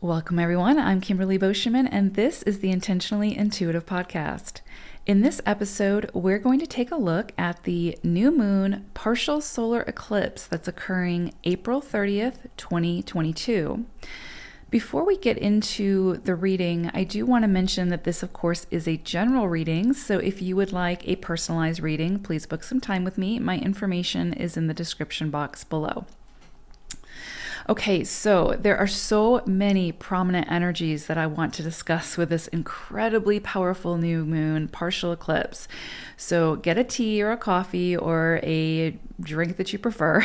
Welcome, everyone. I'm Kimberly Boschman, and this is the Intentionally Intuitive Podcast. In this episode, we're going to take a look at the new moon partial solar eclipse that's occurring April 30th, 2022. Before we get into the reading, I do want to mention that this, of course, is a general reading. So if you would like a personalized reading, please book some time with me. My information is in the description box below. Okay, so there are so many prominent energies that I want to discuss with this incredibly powerful new moon partial eclipse. So get a tea or a coffee or a drink that you prefer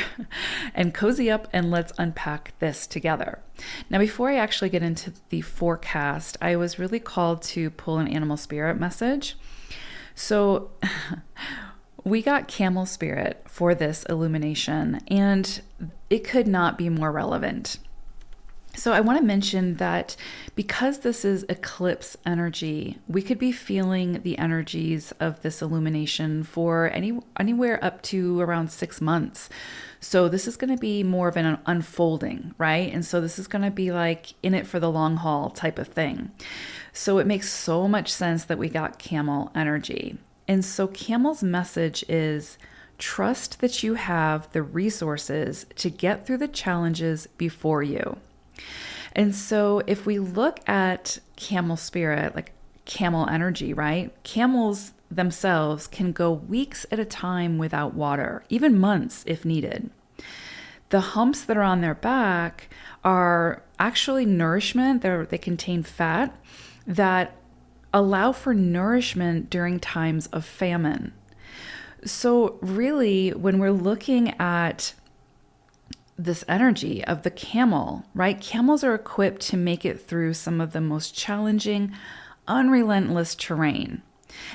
and cozy up and let's unpack this together. Now, before I actually get into the forecast, I was really called to pull an animal spirit message. So we got camel spirit for this illumination, and it could not be more relevant. So I want to mention that because this is eclipse energy, we could be feeling the energies of this illumination for anywhere up to around 6 months. So this is going to be more of an unfolding, right? And so this is going to be like in it for the long haul type of thing. So it makes so much sense that we got camel energy. And so Camel's message is trust that you have the resources to get through the challenges before you. And so if we look at camel spirit, like camel energy, right? Camels themselves can go weeks at a time without water, even months if needed. The humps that are on their back are actually nourishment. They contain fat that allow for nourishment during times of famine. So really, when we're looking at this energy of the camel, right? Camels are equipped to make it through some of the most challenging, unrelentless terrain.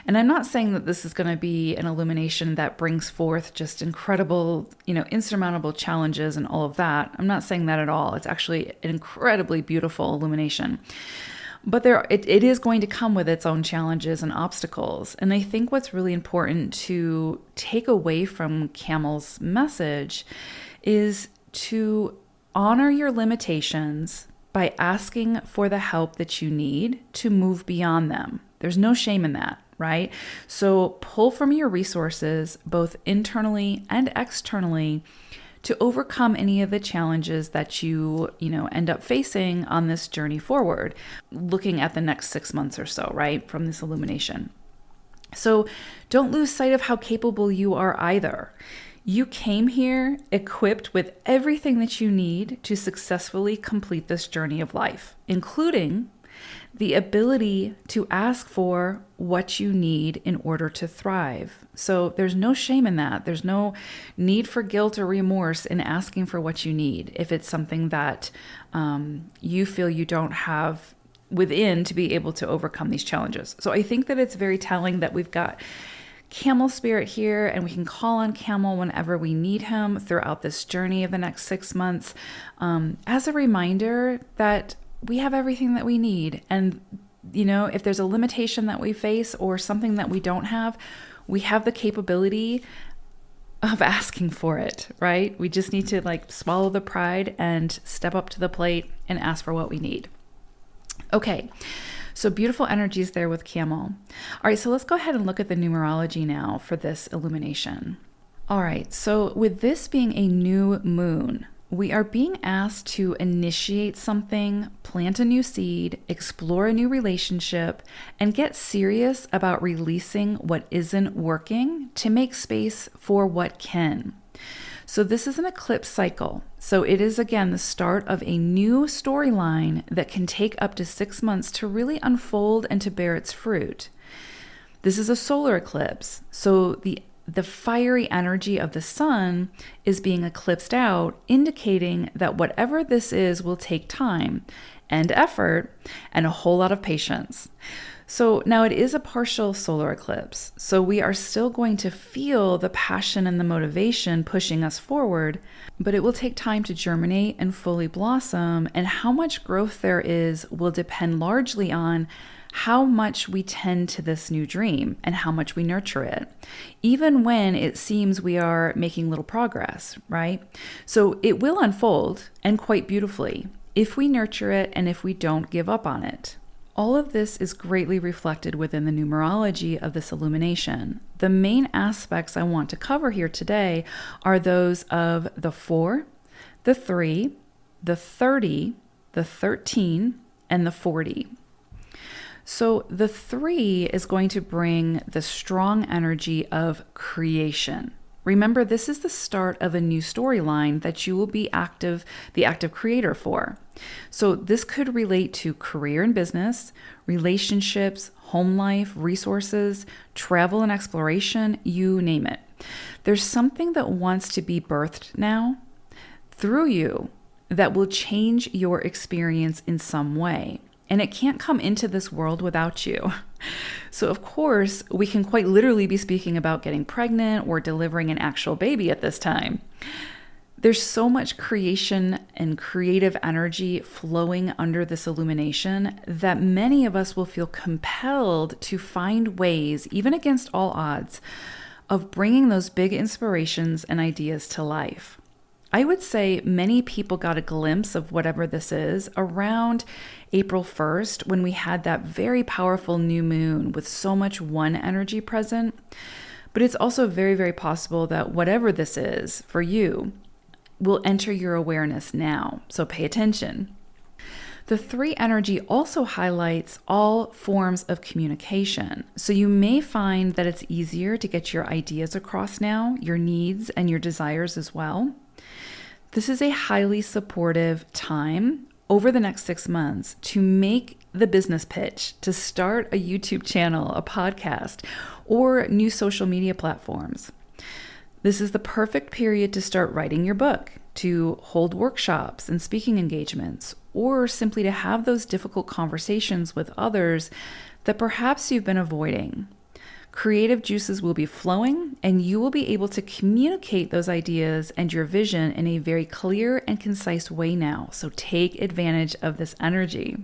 And I'm not saying that this is going to be an illumination that brings forth just incredible, insurmountable challenges and all of that. I'm not saying that at all. It's actually an incredibly beautiful illumination. But it is going to come with its own challenges and obstacles. And I think what's really important to take away from Camel's message is to honor your limitations by asking for the help that you need to move beyond them. There's no shame in that, right? So pull from your resources, both internally and externally, to overcome any of the challenges that you end up facing on this journey forward, looking at the next 6 months or so, right, from this illumination. So don't lose sight of how capable you are either. You came here equipped with everything that you need to successfully complete this journey of life, including the ability to ask for what you need in order to thrive. So there's no shame in that. There's no need for guilt or remorse in asking for what you need if it's something that you feel you don't have within to be able to overcome these challenges. So I think that it's very telling that we've got Camel spirit here, and we can call on Camel whenever we need him throughout this journey of the next 6 months, as a reminder that we have everything that we need. And, if there's a limitation that we face or something that we don't have, we have the capability of asking for it, right? We just need to swallow the pride and step up to the plate and ask for what we need. Okay. So beautiful energies there with Camel. All right, so let's go ahead and look at the numerology now for this illumination. All right, so with this being a new moon, we are being asked to initiate something, plant a new seed, explore a new relationship, and get serious about releasing what isn't working to make space for what can. So this is an eclipse cycle. So it is, again, the start of a new storyline that can take up to 6 months to really unfold and to bear its fruit. This is a solar eclipse. So the fiery energy of the sun is being eclipsed out, indicating that whatever this is will take time and effort and a whole lot of patience. So now it is a partial solar eclipse, so we are still going to feel the passion and the motivation pushing us forward, but it will take time to germinate and fully blossom, and how much growth there is will depend largely on how much we tend to this new dream and how much we nurture it, even when it seems we are making little progress, right? So it will unfold, and quite beautifully. if we nurture it and if we don't give up on it. All of this is greatly reflected within the numerology of this illumination. The main aspects I want to cover here today are those of the 4, the 3, the 30, the 13, and the 40. So the 3 is going to bring the strong energy of creation. Remember, this is the start of a new storyline that you will be the active creator for. So this could relate to career and business, relationships, home life, resources, travel and exploration, you name it. There's something that wants to be birthed now through you that will change your experience in some way. And it can't come into this world without you. So of course, we can quite literally be speaking about getting pregnant or delivering an actual baby at this time. There's so much creation and creative energy flowing under this illumination that many of us will feel compelled to find ways, even against all odds, of bringing those big inspirations and ideas to life. I would say many people got a glimpse of whatever this is around April 1st when we had that very powerful new moon with so much one energy present. But it's also very, very possible that whatever this is for you will enter your awareness now. So pay attention. The 3 energy also highlights all forms of communication. So you may find that it's easier to get your ideas across now, your needs and your desires as well. This is a highly supportive time over the next 6 months to make the business pitch, to start a YouTube channel, a podcast, or new social media platforms. This is the perfect period to start writing your book, to hold workshops and speaking engagements, or simply to have those difficult conversations with others that perhaps you've been avoiding. Creative juices will be flowing, and you will be able to communicate those ideas and your vision in a very clear and concise way now. So take advantage of this energy.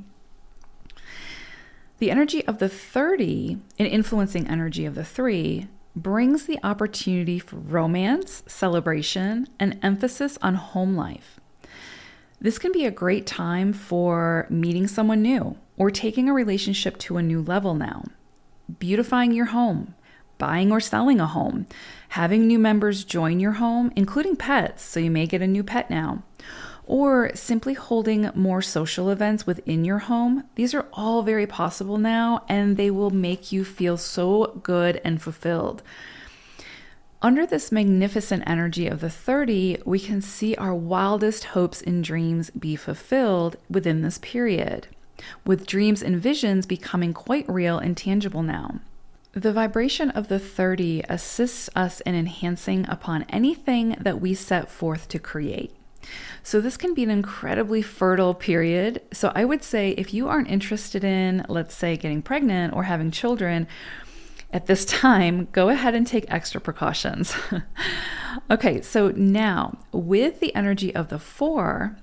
The energy of the 30, an influencing energy of the 3, brings the opportunity for romance, celebration, and emphasis on home life. This can be a great time for meeting someone new or taking a relationship to a new level now. Beautifying your home, buying or selling a home, having new members join your home, including pets, so you may get a new pet now, or simply holding more social events within your home. These are all very possible now, and they will make you feel so good and fulfilled. Under this magnificent energy of the 30, we can see our wildest hopes and dreams be fulfilled within this period, with dreams and visions becoming quite real and tangible now. The vibration of the 30 assists us in enhancing upon anything that we set forth to create. So this can be an incredibly fertile period. So I would say if you aren't interested in, let's say, getting pregnant or having children at this time, go ahead and take extra precautions. Okay, so now with the energy of the 4,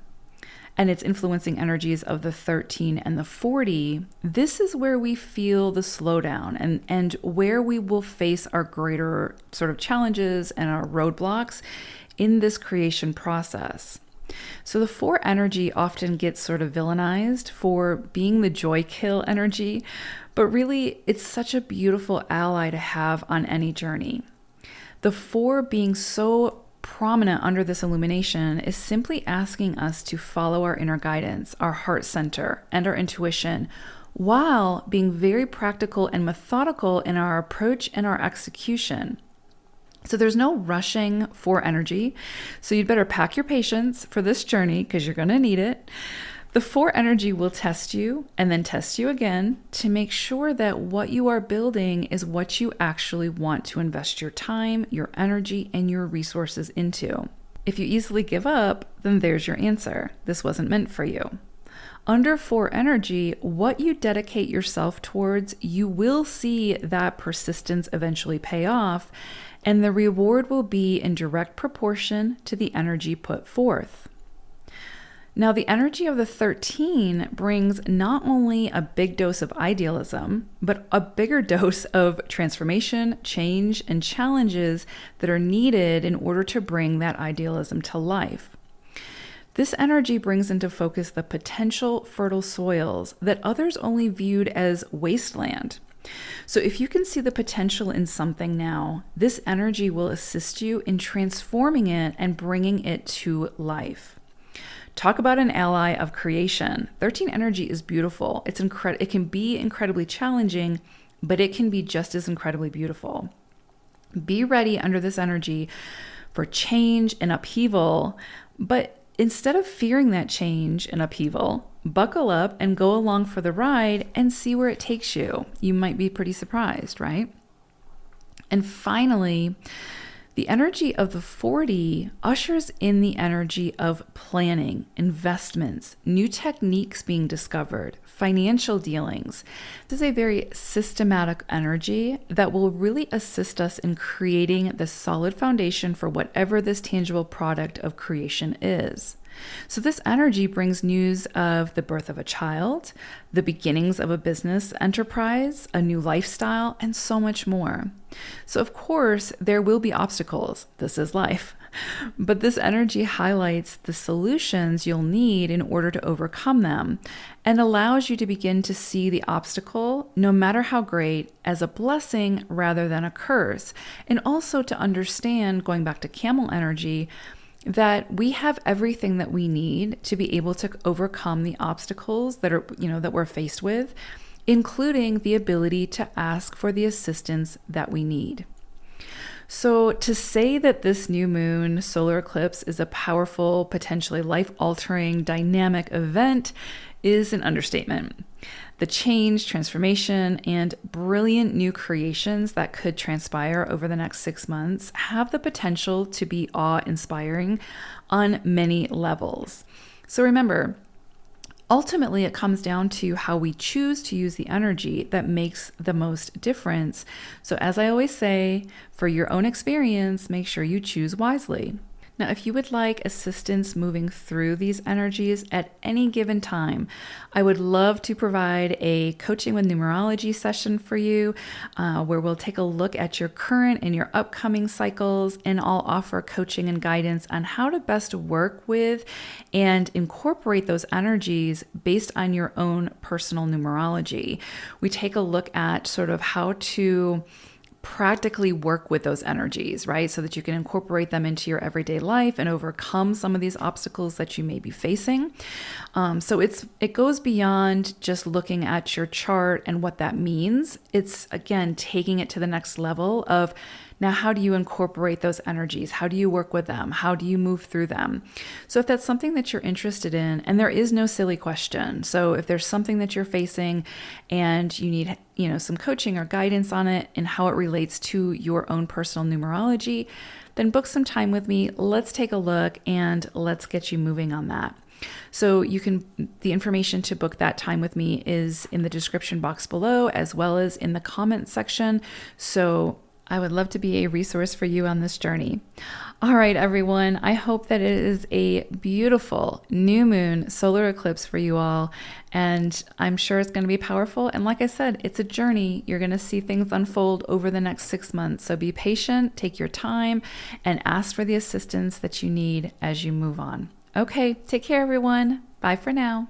and its influencing energies of the 13 and the 40, this is where we feel the slowdown and where we will face our greater sort of challenges and our roadblocks in this creation process. So the 4 energy often gets sort of villainized for being the joy kill energy, but really it's such a beautiful ally to have on any journey. The 4 being so prominent under this illumination is simply asking us to follow our inner guidance, our heart center, and our intuition, while being very practical and methodical in our approach and our execution. So there's no rushing for energy. So you'd better pack your patience for this journey because you're going to need it. The 4 energy will test you and then test you again to make sure that what you are building is what you actually want to invest your time, your energy, and your resources into. If you easily give up, then there's your answer. This wasn't meant for you. Under 4 energy, what you dedicate yourself towards, you will see that persistence eventually pay off, and the reward will be in direct proportion to the energy put forth. Now, the energy of the 13 brings not only a big dose of idealism, but a bigger dose of transformation, change, and challenges that are needed in order to bring that idealism to life. This energy brings into focus the potential fertile soils that others only viewed as wasteland. So if you can see the potential in something now, this energy will assist you in transforming it and bringing it to life. Talk about an ally of creation. 13 energy is beautiful. It can be incredibly challenging, but it can be just as incredibly beautiful. Be ready under this energy for change and upheaval, but instead of fearing that change and upheaval, buckle up and go along for the ride and see where it takes you. You might be pretty surprised, right? And finally, the energy of the 40 ushers in the energy of planning, investments, new techniques being discovered, financial dealings. This is a very systematic energy that will really assist us in creating the solid foundation for whatever this tangible product of creation is. So this energy brings news of the birth of a child, the beginnings of a business enterprise, a new lifestyle, and so much more. So of course, there will be obstacles. This is life. But this energy highlights the solutions you'll need in order to overcome them and allows you to begin to see the obstacle, no matter how great, as a blessing rather than a curse. And also to understand, going back to camel energy, that we have everything that we need to be able to overcome the obstacles that we're faced with, including the ability to ask for the assistance that we need. So to say that this new moon solar eclipse is a powerful, potentially life-altering, dynamic event is an understatement. The change, transformation, and brilliant new creations that could transpire over the next 6 months have the potential to be awe-inspiring on many levels. So remember, ultimately, it comes down to how we choose to use the energy that makes the most difference. So as I always say, for your own experience, make sure you choose wisely. Now, if you would like assistance moving through these energies at any given time, I would love to provide a coaching with numerology session for you, where we'll take a look at your current and your upcoming cycles, and I'll offer coaching and guidance on how to best work with and incorporate those energies based on your own personal numerology. We take a look at sort of how to practically work with those energies, right? So that you can incorporate them into your everyday life and overcome some of these obstacles that you may be facing. So it goes beyond just looking at your chart and what that means. It's, again, taking it to the next level of, now, how do you incorporate those energies? How do you work with them? How do you move through them? So if that's something that you're interested in, and there is no silly question. So if there's something that you're facing and you need, some coaching or guidance on it and how it relates to your own personal numerology, then book some time with me. Let's take a look and let's get you moving on that. So the information to book that time with me is in the description box below, as well as in the comment section. So I would love to be a resource for you on this journey. All right, everyone. I hope that it is a beautiful new moon solar eclipse for you all. And I'm sure it's going to be powerful. And like I said, it's a journey. You're going to see things unfold over the next 6 months. So be patient, take your time, and ask for the assistance that you need as you move on. Okay, take care, everyone. Bye for now.